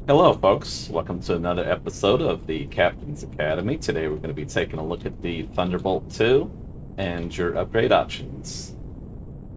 Hello, folks. Welcome to another episode of the Captain's Academy. Today we're going to be taking a look at the Thunderbolt 2 and your upgrade options.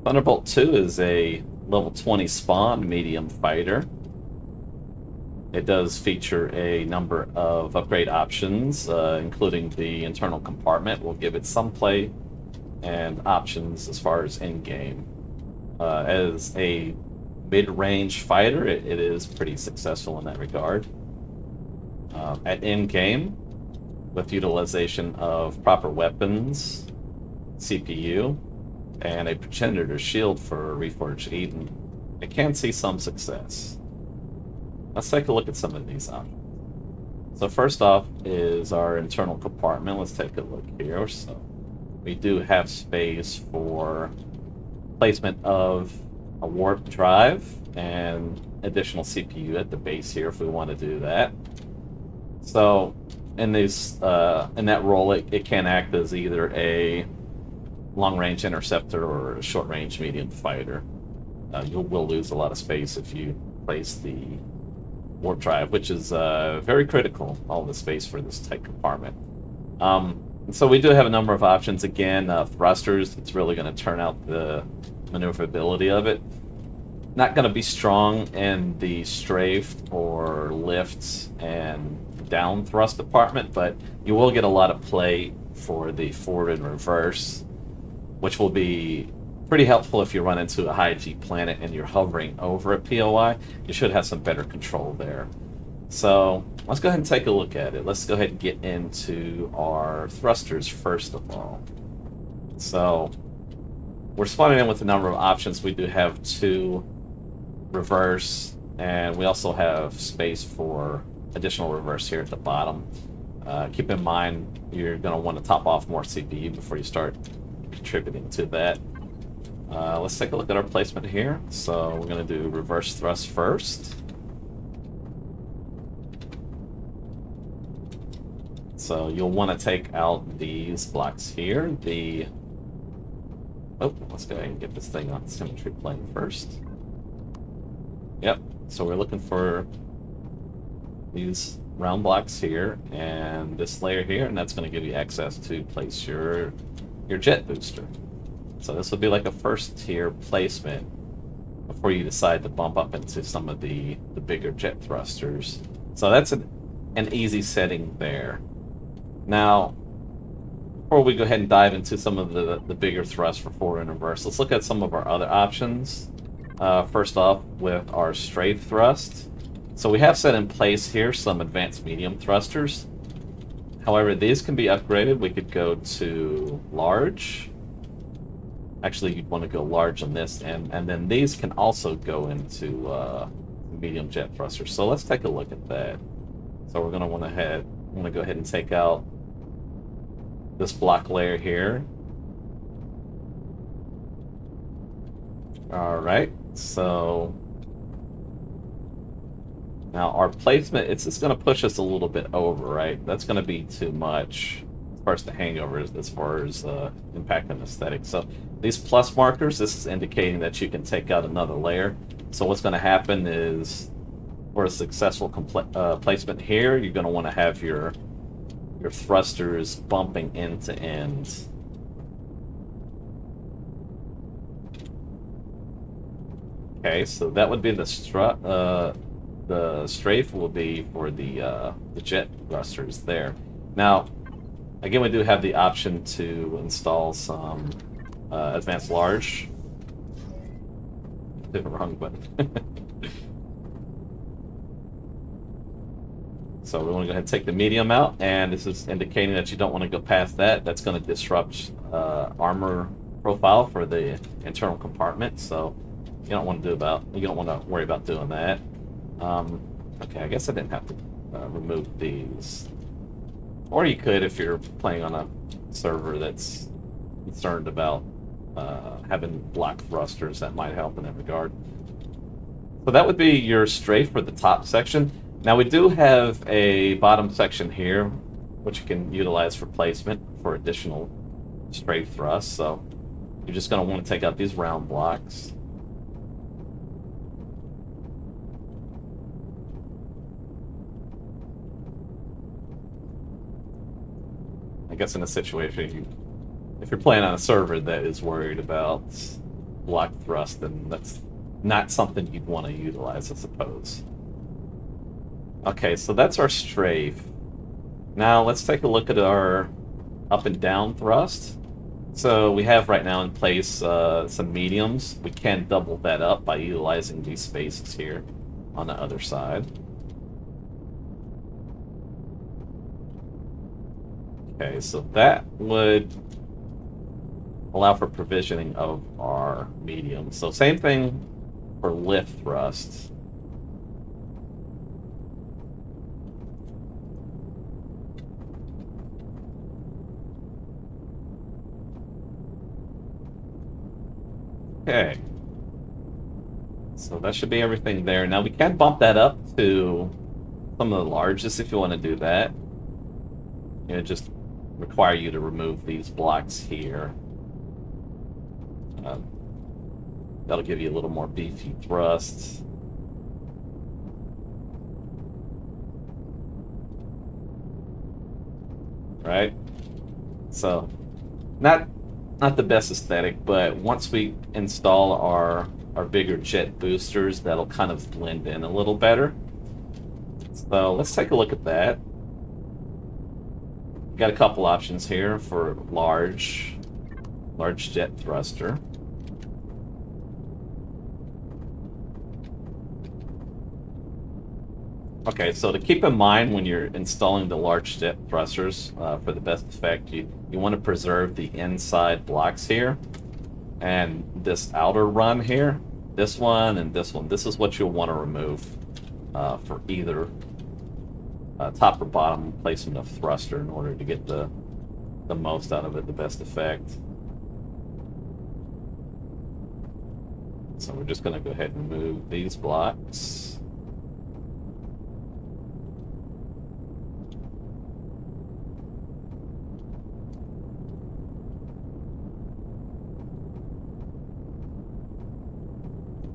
Thunderbolt 2 is a level 20 spawn medium fighter. It does feature a number of upgrade options, including the internal compartment. Will give it some play and options as far as in-game. As a mid-range fighter, it is pretty successful in that regard. At in-game, with utilization of proper weapons, CPU, and a progenitor shield for Reforged Eden, it can see some success. Let's take a look at some of these options. So first off is our internal compartment. Let's take a look here. So we do have space for placement of a warp drive and additional CPU at the base here if we want to do that. So in that role, it can act as either a long-range interceptor or a short-range medium fighter. You will lose a lot of space if you place the warp drive, which is very critical, all the space for this tight compartment. So we do have a number of options. Again, thrusters, it's really going to turn out the maneuverability of it. Not going to be strong in the strafe or lift and down thrust department, but you will get a lot of play for the forward and reverse, which will be pretty helpful if you run into a high G planet and you're hovering over a POI. You should have some better control there. So let's go ahead and take a look at it. Let's go ahead and get into our thrusters first of all. So we're spawning in with a number of options. We do have two reverse, and we also have space for additional reverse here at the bottom. Keep in mind you're going to want to top off more CPU before you start contributing to that. Let's take a look at our placement here. So we're going to do reverse thrust first. So you'll want to take out these blocks here. Let's go ahead and get this thing on symmetry plane first. Yep, so we're looking for these round blocks here and this layer here, and that's going to give you access to place your jet booster. So this will be like a first tier placement before you decide to bump up into some of the bigger jet thrusters. So that's an easy setting there. Now, before we go ahead and dive into some of the bigger thrusts for forward and reverse, let's look at some of our other options. First off, with our strafe thrust. So we have set in place here some advanced medium thrusters. However, these can be upgraded. We could go to large. Actually, you'd want to go large on this, and then these can also go into medium jet thrusters. So let's take a look at that. So we're going to want to go ahead and take out this block layer here. All right, so now our placement, it's just going to push us a little bit over, right? That's going to be too much as far as the hangover, as far as impact on aesthetics. So these plus markers, this is indicating that you can take out another layer. So what's going to happen is, for a successful placement here, you're going to want to have your thrusters bumping end to end. Okay, so that would be the strafe will be for the jet thrusters there. Now, again, we do have the option to install some advanced large. Did the wrong button. So we want to go ahead and take the medium out, and this is indicating that you don't want to go past that. That's going to disrupt armor profile for the internal compartment. So you don't want to worry about doing that. Okay, I guess I didn't have to remove these, or you could if you're playing on a server that's concerned about having block thrusters. That might help in that regard. So that would be your strafe for the top section. Now we do have a bottom section here, which you can utilize for placement for additional strafe thrust. So you're just going to want to take out these round blocks. I guess in a situation, if you're playing on a server that is worried about block thrust, then that's not something you'd want to utilize, I suppose. Okay, so that's our strafe. Now let's take a look at our up and down thrust. So we have right now in place some mediums. We can double that up by utilizing these spaces here on the other side. Okay, so that would allow for provisioning of our medium. So same thing for lift thrust. Okay. So that should be everything there. Now we can bump that up to some of the largest if you want to do that. It just require you to remove these blocks here. That'll give you a little more beefy thrust. Right? So, not the best aesthetic, but once we install our bigger jet boosters, that'll kind of blend in a little better. So let's take a look at that. Got a couple options here for large jet thruster. Okay, so to keep in mind when you're installing the large jet thrusters for the best effect, you want to preserve the inside blocks here. And this outer run here, this one and this one, this is what you'll want to remove for either top or bottom placement of thruster in order to get the most out of it, the best effect. So we're just going to go ahead and remove these blocks.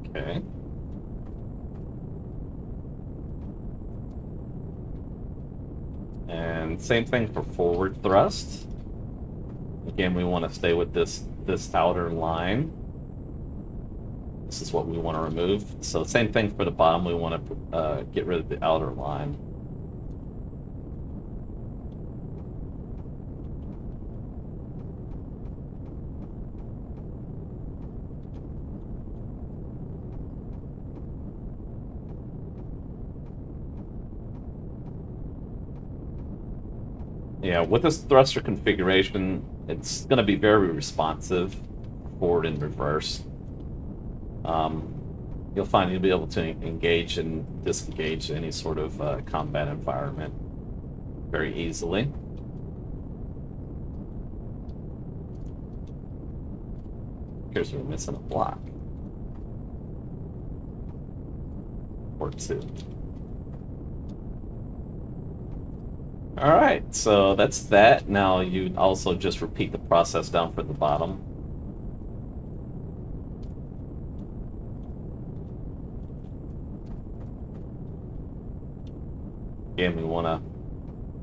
Okay. And same thing for forward thrust. Again, we want to stay with this outer line. This is what we want to remove. So same thing for the bottom. We want to get rid of the outer line. Yeah, with this thruster configuration, it's going to be very responsive, forward and reverse. You'll find you'll be able to engage and disengage any sort of combat environment very easily. Appears we're missing a block. Or two. Alright, so that's that. Now you also just repeat the process down for the bottom. Again, we want to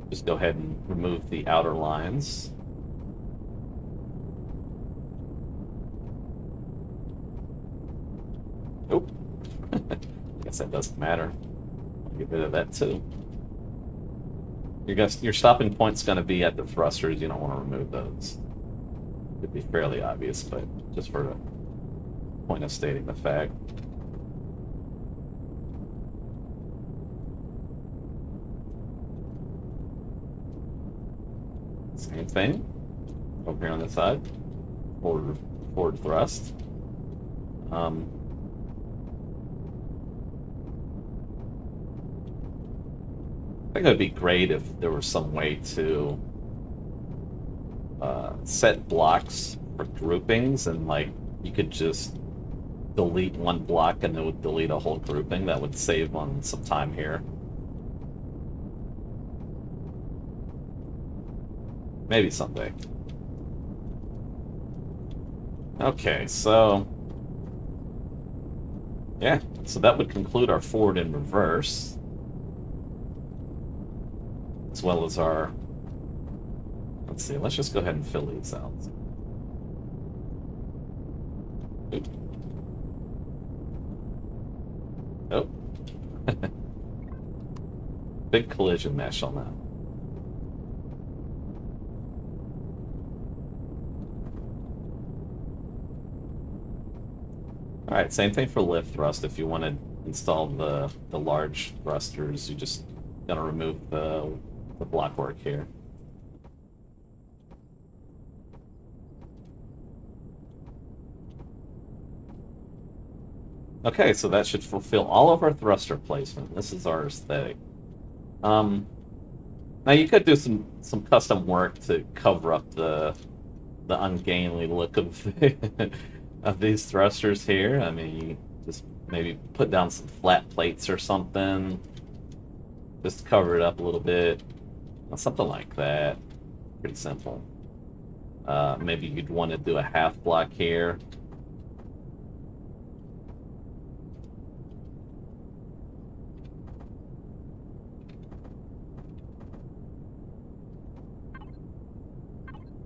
just go ahead and remove the outer lines. Nope. Guess that doesn't matter. I'll get rid of that too. Your stopping point's going to be at the thrusters. You don't want to remove those. It'd be fairly obvious, but just for the point of stating the fact. Same thing. Over here on this side. Forward thrust. I think it would be great if there was some way to set blocks for groupings, and like you could just delete one block and it would delete a whole grouping. That would save on some time here. Maybe someday. Okay, so yeah, so that would conclude our forward and reverse, as well as our Let's see, let's just go ahead and fill these out. Oop. Oh. Big collision mesh on that. Alright, same thing for lift thrust. If you want to install the large thrusters, you just gotta remove the block work here. Okay, so that should fulfill all of our thruster placement. This is our aesthetic. Now you could do some custom work to cover up the ungainly look of of these thrusters here. I mean, you just maybe put down some flat plates or something, just cover it up a little bit, something like that. Pretty simple. Maybe you'd want to do a half block here.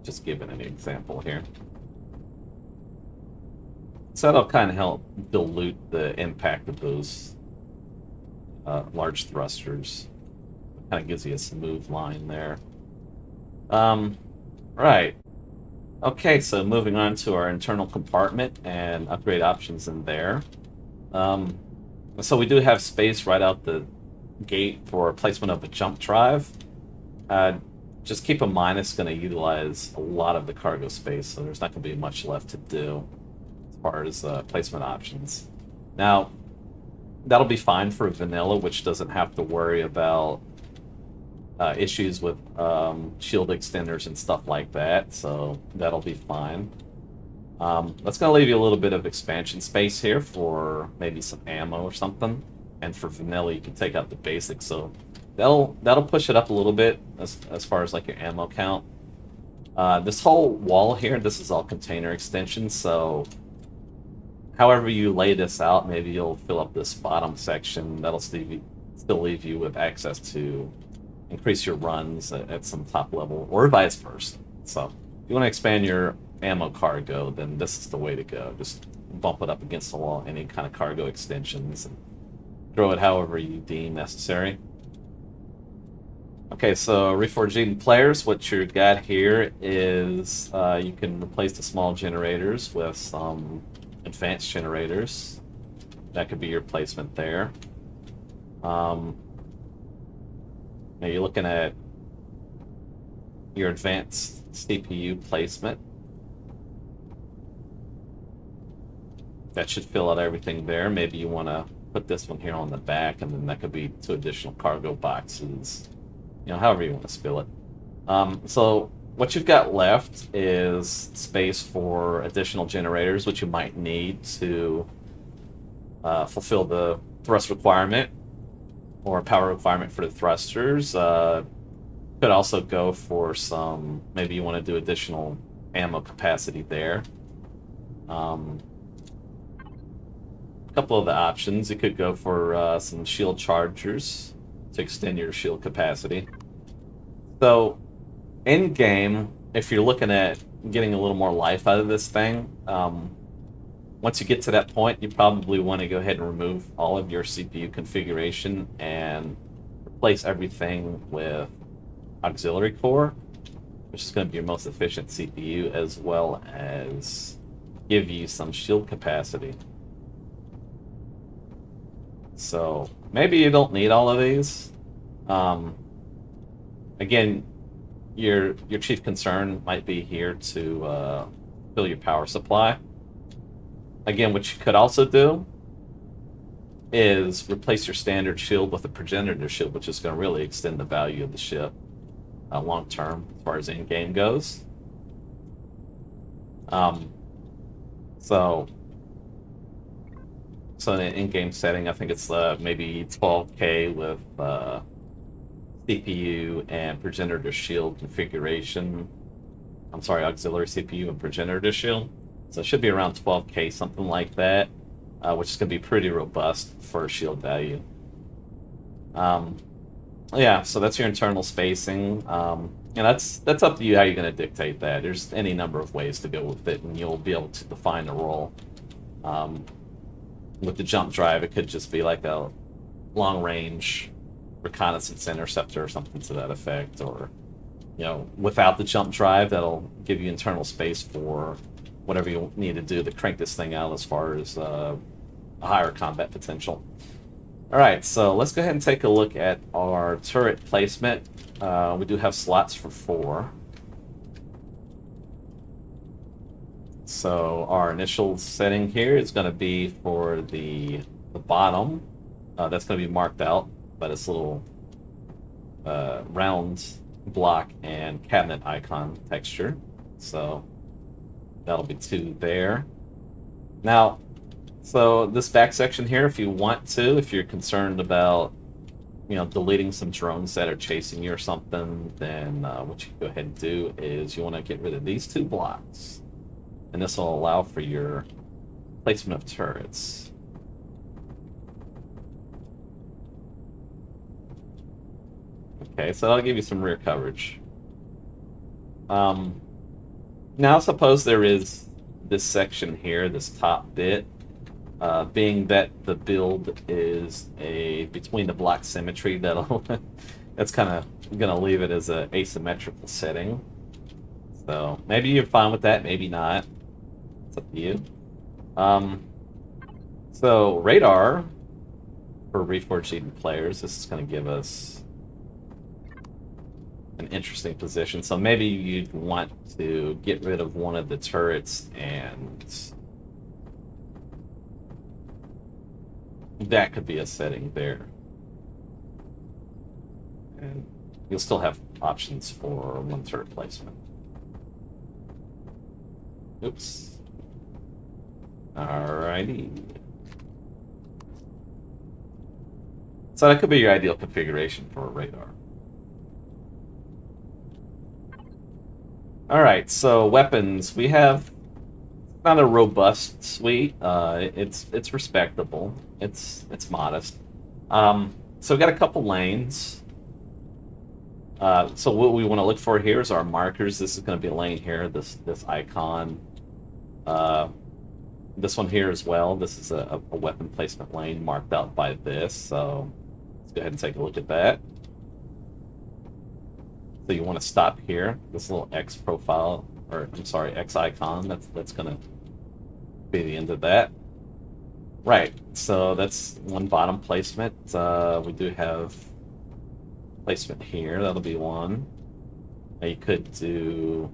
Just giving an example here. So that'll kind of help dilute the impact of those large thrusters. Kind of gives you a smooth line there. Right. Okay, so moving on to our internal compartment and upgrade options in there. So we do have space right out the gate for placement of a jump drive. Just keep in mind it's going to utilize a lot of the cargo space, so there's not going to be much left to do as far as placement options. Now, that'll be fine for vanilla, which doesn't have to worry about issues with shield extenders and stuff like that, so that'll be fine. That's going to leave you a little bit of expansion space here for maybe some ammo or something, and for vanilla you can take out the basics, so that'll push it up a little bit as far as like your ammo count. This whole wall here, this is all container extensions, so however you lay this out, maybe you'll fill up this bottom section. That'll still leave you with access to increase your runs at some top level, or vice versa. So if you want to expand your ammo cargo, then this is the way to go. Just bump it up against the wall, any kind of cargo extensions, and throw it however you deem necessary. Okay, so Reforged Eden players, what you've got here is you can replace the small generators with some advanced generators. That could be your placement there. Now you're looking at your advanced CPU placement. That should fill out everything there. Maybe you want to put this one here on the back, and then that could be 2 additional cargo boxes. You know, however you want to spill it. So what you've got left is space for additional generators, which you might need to fulfill the thrust requirement or power requirement for the thrusters. Could also go for some, maybe you want to do additional ammo capacity there. A couple of the options, you could go for some shield chargers to extend your shield capacity. So, in game, if you're looking at getting a little more life out of this thing, once you get to that point, you probably want to go ahead and remove all of your CPU configuration and replace everything with auxiliary core, which is going to be your most efficient CPU, as well as give you some shield capacity. So maybe you don't need all of these. Again, your chief concern might be here to fill your power supply. Again, what you could also do is replace your standard shield with a progenitor shield, which is going to really extend the value of the ship long term as far as in-game goes. So in an in-game setting, I think it's maybe 12K with CPU and progenitor shield configuration. I'm sorry, auxiliary CPU and progenitor shield. So it should be around 12K, something like that, which is going to be pretty robust for shield value. Yeah, so that's your internal spacing. And that's up to you how you're going to dictate that. There's any number of ways to go with it, and you'll be able to define the role. With the jump drive, it could just be like a long-range reconnaissance interceptor or something to that effect, or without the jump drive, that'll give you internal space for whatever you need to do to crank this thing out as far as a higher combat potential. All right, so let's go ahead and take a look at our turret placement. We do have slots for 4. So our initial setting here is going to be for the bottom. That's going to be marked out by this little round block and cabinet icon texture. So that'll be 2 there. Now, so this back section here, if you want to, if you're concerned about deleting some drones that are chasing you or something, then what you go ahead and do is you want to get rid of these 2 blocks. And this will allow for your placement of turrets. Okay, so that'll give you some rear coverage. Now suppose there is this section here, this top bit, being that the build is between the block symmetry, that's kind of gonna leave it as an asymmetrical setting. So maybe you're fine with that, maybe not. It's up to you. So radar for Reforged Eden players, this is going to give us an interesting position. So maybe you'd want to get rid of one of the turrets, and that could be a setting there. And you'll still have options for 1 turret placement. Oops. Alrighty. So that could be your ideal configuration for a radar. Alright, so weapons. We have not a robust suite. It's respectable. It's modest. So we've got a couple lanes. So what we want to look for here is our markers. This is going to be a lane here, this icon. This one here as well. This is a weapon placement lane marked out by this. So let's go ahead and take a look at that. So you want to stop here. This little X profile, or I'm sorry, X icon. That's going to be the end of that. Right. So that's one bottom placement. We do have placement here. That'll be one. Now you could do.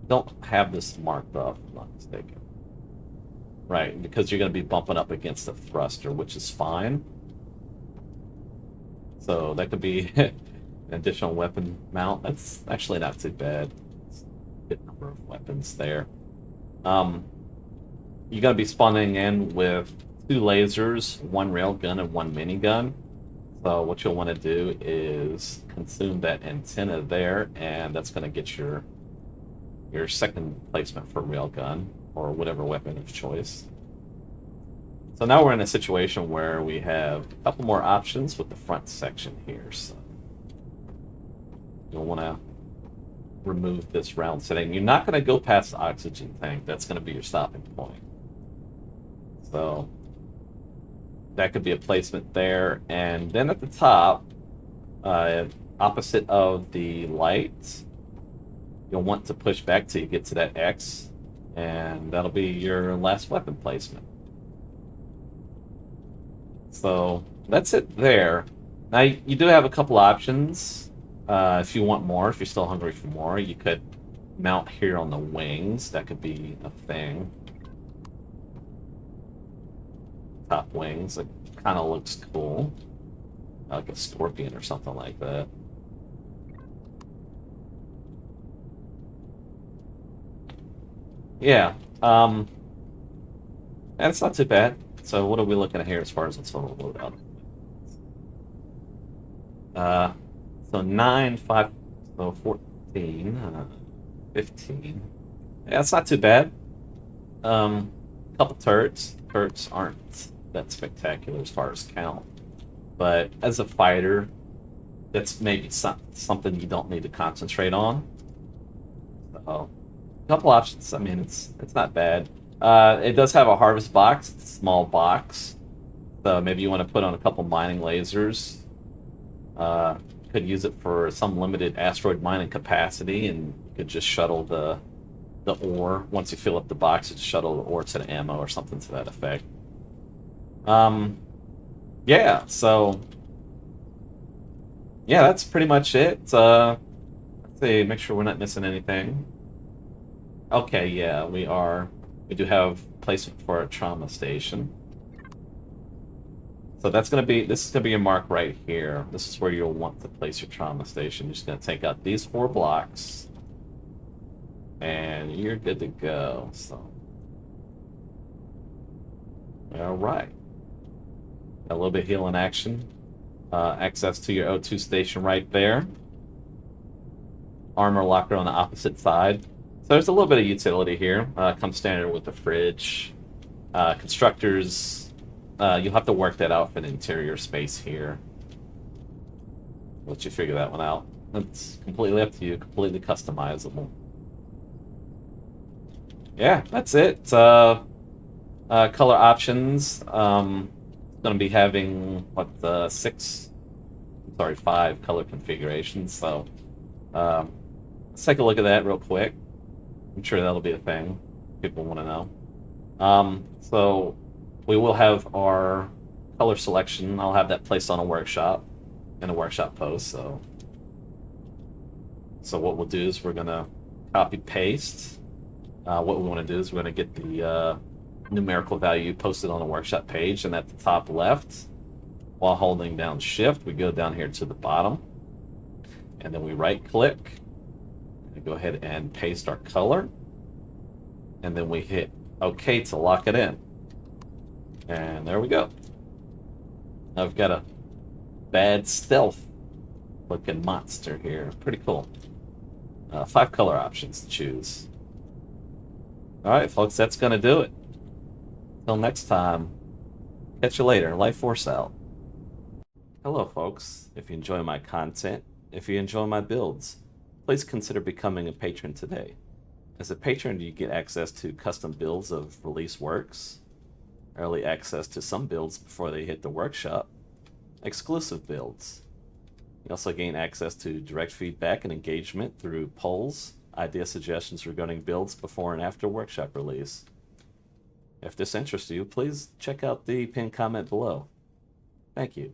Don't have this marked up, if I'm not mistaken. Right, because you're going to be bumping up against the thruster, which is fine. So that could be an additional weapon mount. That's actually not too bad. It's a good number of weapons there. You're going to be spawning in with 2 lasers, 1 railgun, and 1 minigun. So what you'll want to do is consume that antenna there, and that's going to get your second placement for railgun, or whatever weapon of choice. So now we're in a situation where we have a couple more options with the front section here. So you'll want to remove this round setting. You're not going to go past the oxygen tank. That's going to be your stopping point. So that could be a placement there. And then at the top, opposite of the light, you'll want to push back till you get to that X, and that'll be your last weapon placement. So that's it there. Now you do have a couple options. If you want more, if you're still hungry for more, you could mount here on the wings. That could be a thing. Top wings. It kind of looks cool. Like a scorpion or something like that. Yeah, that's not too bad. So what are we looking at here as far as the total loadout? So 9, 5, so 14, 15. Yeah, that's not too bad. Couple turrets. Turrets aren't that spectacular as far as count. But as a fighter, that's maybe something you don't need to concentrate on. So, a couple options. I mean, it's not bad. It does have a harvest box. It's a small box. So maybe you want to put on a couple mining lasers. Could use it for some limited asteroid mining capacity, and you could just shuttle the ore. Once you fill up the box, just shuttle the ore to the ammo or something to that effect. Yeah, so yeah, that's pretty much it. Let's see, make sure we're not missing anything. Okay, yeah, we are. We do have placement for a trauma station. So that's gonna be, this is gonna be your mark right here. This is where you'll want to place your trauma station. You're just gonna take out these 4 blocks, and you're good to go. So, all right, a little bit of healing action. Access to your O2 station right there. Armor locker on the opposite side. So there's a little bit of utility here. Comes standard with the fridge. Constructors, you'll have to work that out for the interior space here. Let you figure that one out. It's completely up to you, completely customizable. Yeah, that's it. Color options. Going to be having, what, 5 color configurations. So let's take a look at that real quick. I'm sure that'll be a thing people want to know. So we will have our color selection. I'll have that placed on a workshop, in a workshop post. So what we'll do is we're going to copy paste. What we want to do is we're going to get the numerical value posted on the workshop page, and at the top left, while holding down shift, we go down here to the bottom, and then we right click and go ahead and paste our color, and then we hit OK to lock it in, and there we go. Now I've got a bad stealth looking monster here. Pretty cool. 5 color options to choose. Alright folks, that's gonna do it. Till next time, catch you later. LyfeForce out. Hello folks, if you enjoy my content, if you enjoy my builds, please consider becoming a patron today. As a patron, you get access to custom builds of release works, early access to some builds before they hit the workshop, exclusive builds. You also gain access to direct feedback and engagement through polls, idea suggestions regarding builds before and after workshop release. If this interests you, please check out the pinned comment below. Thank you.